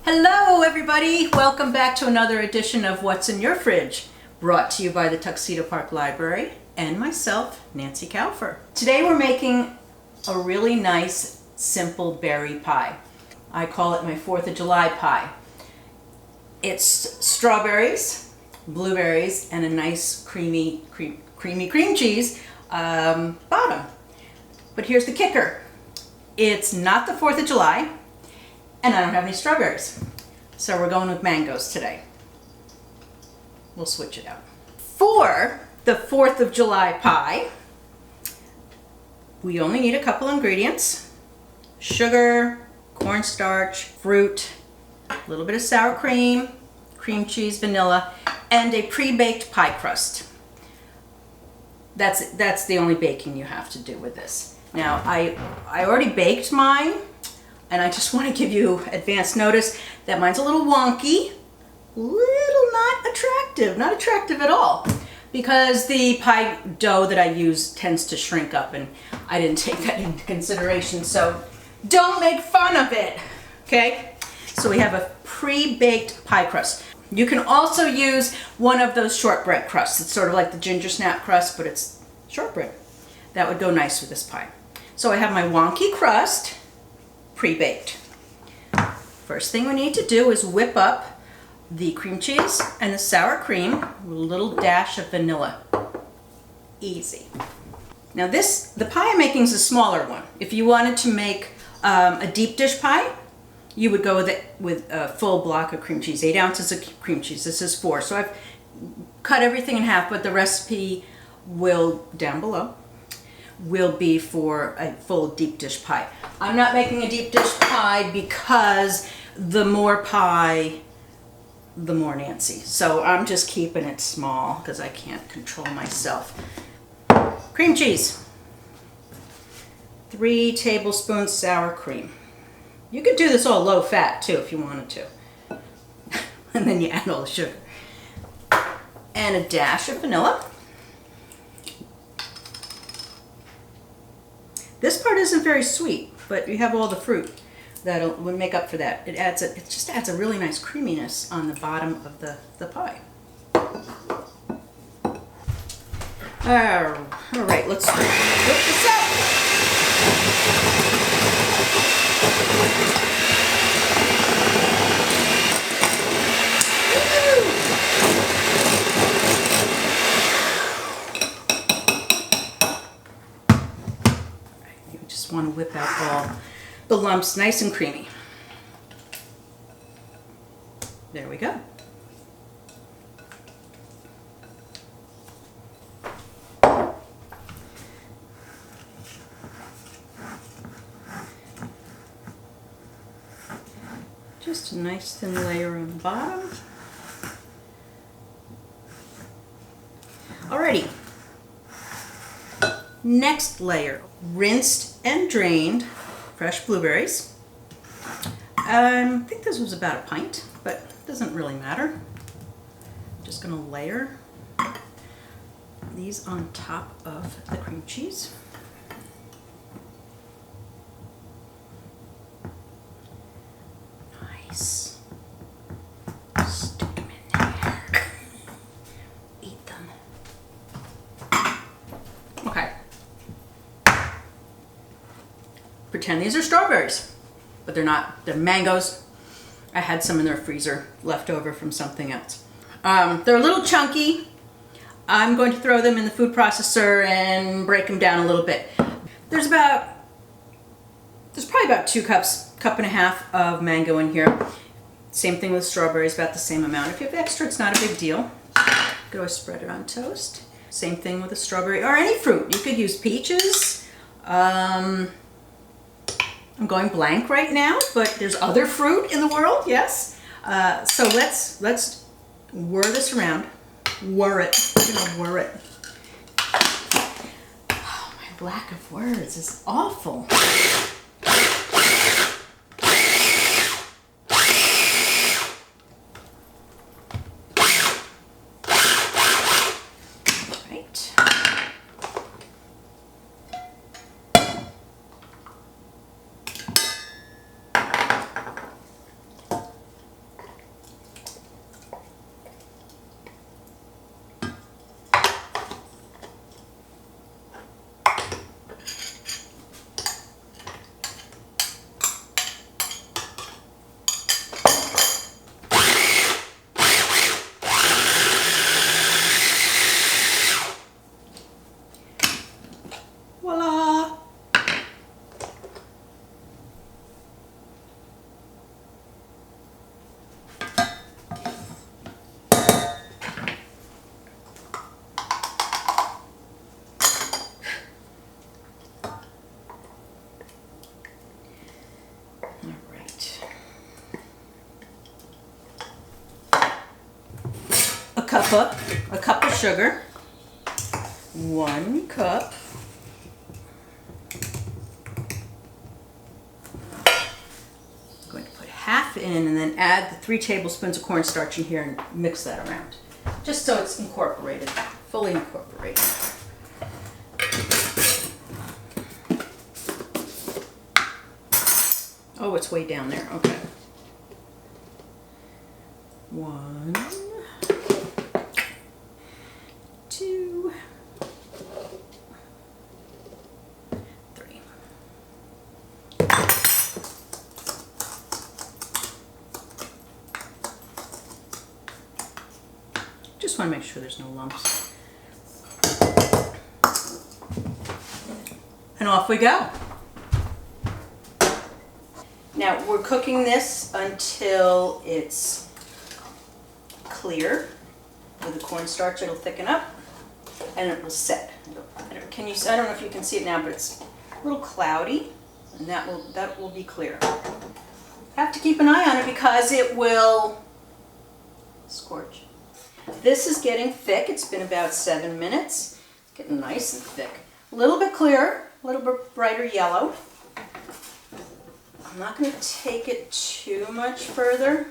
Hello everybody! Welcome back to another edition of What's in Your Fridge, brought to you by the Tuxedo Park Library and myself, Nancy Kaufer. Today we're making a really nice, simple berry pie. I call it my 4th of July pie. It's strawberries, blueberries, and a nice creamy cream cheese bottom. But here's the kicker. It's not the 4th of July, and I don't have any strawberries. So we're going with mangoes today. We'll switch it out. For the 4th of July pie, we only need a couple ingredients. Sugar, cornstarch, fruit, a little bit of sour cream, cream cheese, vanilla, and a pre-baked pie crust. That's the only baking you have to do with this. Now, I already baked mine, and I just want to give you advance notice that mine's a little wonky, not attractive at all, because the pie dough that I use tends to shrink up, and I didn't take that into consideration, so don't make fun of it, okay? So we have a pre-baked pie crust. You can also use one of those shortbread crusts. It's sort of like the ginger snap crust, but it's shortbread. That would go nice with this pie. So I have my wonky crust pre-baked. First thing we need to do is whip up the cream cheese and the sour cream with a little dash of vanilla. Easy. Now the pie I'm making is a smaller one. If you wanted to make a deep dish pie, you would go with a full block of cream cheese, 8 ounces of cream cheese. This is 4. So I've cut everything in half, but the recipe down below will be for a full deep dish pie. I'm not making a deep dish pie because the more pie, the more Nancy. So I'm just keeping it small because I can't control myself. Cream cheese. 3 tablespoons sour cream. You could do this all low fat too if you wanted to. And then you add all the sugar. And a dash of vanilla. This part isn't very sweet, but you have all the fruit that will make up for that. It just adds a really nice creaminess on the bottom of the pie. All right, let's whip this up. Want to whip out all the lumps nice and creamy. There we go. Just a nice thin layer on the bottom. Alrighty. Next layer, rinsed and drained fresh blueberries. I think this was about a pint, but it doesn't really matter. I'm just going to layer these on top of the cream cheese. Nice. Stick them in there. Eat them. Okay. Pretend these are strawberries, but they're not. They're mangoes. I had some in their freezer left over from something else. They're a little chunky. I'm going to throw them in the food processor and break them down a little bit. There's probably about 2 cups, cup and a half of mango in here. Same thing with strawberries, about the same amount. If you have extra, it's not a big deal. You could always spread it on toast. Same thing with a strawberry or any fruit. You could use peaches. I'm going blank right now, but there's other fruit in the world, yes. So let's whir this around. Whir it. We're gonna whir it. Oh, my lack of words is awful. a cup of sugar, 1 cup. I'm going to put half in and then add the 3 tablespoons of cornstarch in here and mix that around. Just so it's incorporated, fully incorporated. Oh, it's way down there. Okay. 1, 2, 3. Just want to make sure there's no lumps. And off we go. Now we're cooking this until it's clear. With the cornstarch, it'll thicken up and it will set. I don't know if you can see it now, but it's a little cloudy, and that will be clear. Have to keep an eye on it because it will scorch. This is getting thick. It's been about 7 minutes. It's getting nice and thick. A little bit clearer, a little bit brighter yellow. I'm not going to take it too much further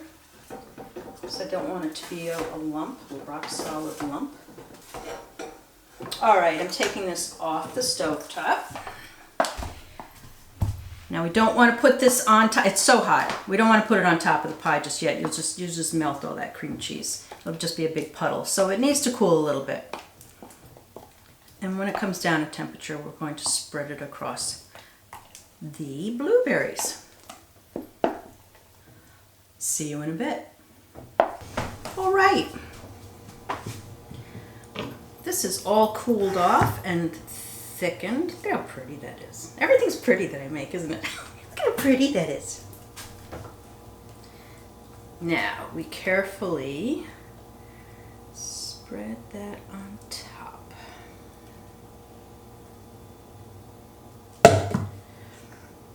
because I don't want it to be a lump, a rock solid lump. All right, I'm taking this off the stove top. Now we don't want to put this on top. It's so hot. We don't want to put it on top of the pie just yet. You'll just melt all that cream cheese. It'll just be a big puddle. So it needs to cool a little bit. And when it comes down to temperature, we're going to spread it across the blueberries. See you in a bit. All right. This is all cooled off and thickened. Look how pretty that is. Everything's pretty that I make, isn't it? Look how pretty that is. Now we carefully spread that on top.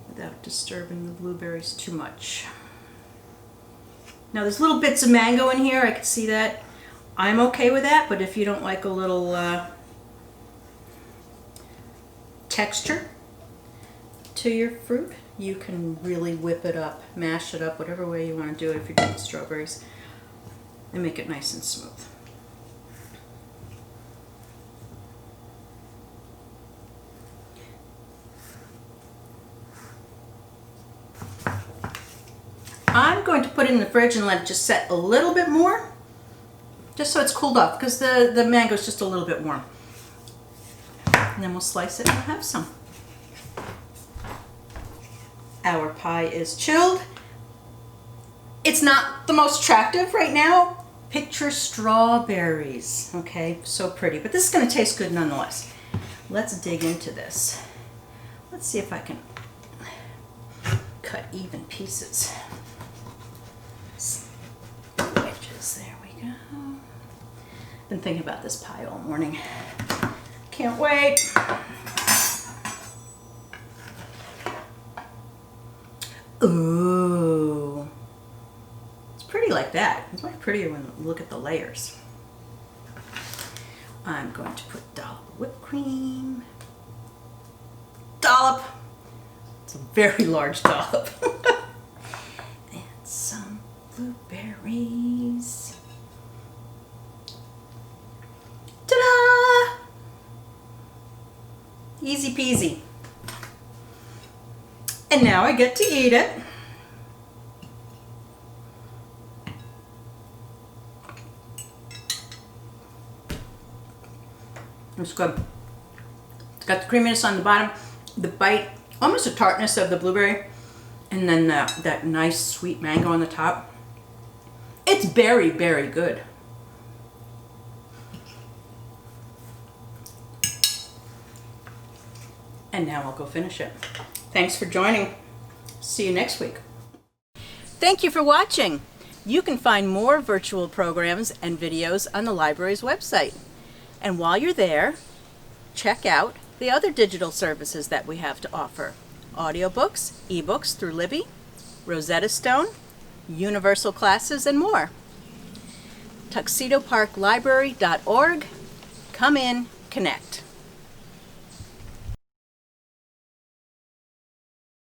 Without disturbing the blueberries too much. Now there's little bits of mango in here, I can see that. I'm okay with that, but if you don't like a little texture to your fruit, you can really whip it up, mash it up, whatever way you want to do it if you're doing strawberries, and make it nice and smooth. I'm going to put it in the fridge and let it just set a little bit more, just so it's cooled off, because the mango is just a little bit warm. And then we'll slice it and we'll have some. Our pie is chilled. It's not the most attractive right now. Picture strawberries, okay? So pretty, but this is going to taste good nonetheless. Let's dig into this. Let's see if I can cut even pieces. Wedges, there we go. Been thinking about this pie all morning. Can't wait. Ooh. It's pretty like that. It's much prettier when you look at the layers. I'm going to put a dollop of whipped cream. Dollop. It's a very large dollop. And some blueberries. Ta-da! Easy peasy. And now I get to eat it. It's good. It's got the creaminess on the bottom, the bite, almost a tartness of the blueberry, and then that nice sweet mango on the top. It's very, very good. And now I'll go finish it. Thanks for joining. See you next week. Thank you for watching. You can find more virtual programs and videos on the library's website. And while you're there, check out the other digital services that we have to offer. Audiobooks, ebooks through Libby, Rosetta Stone, universal classes, and more. tuxedoparklibrary.org. Come in, connect.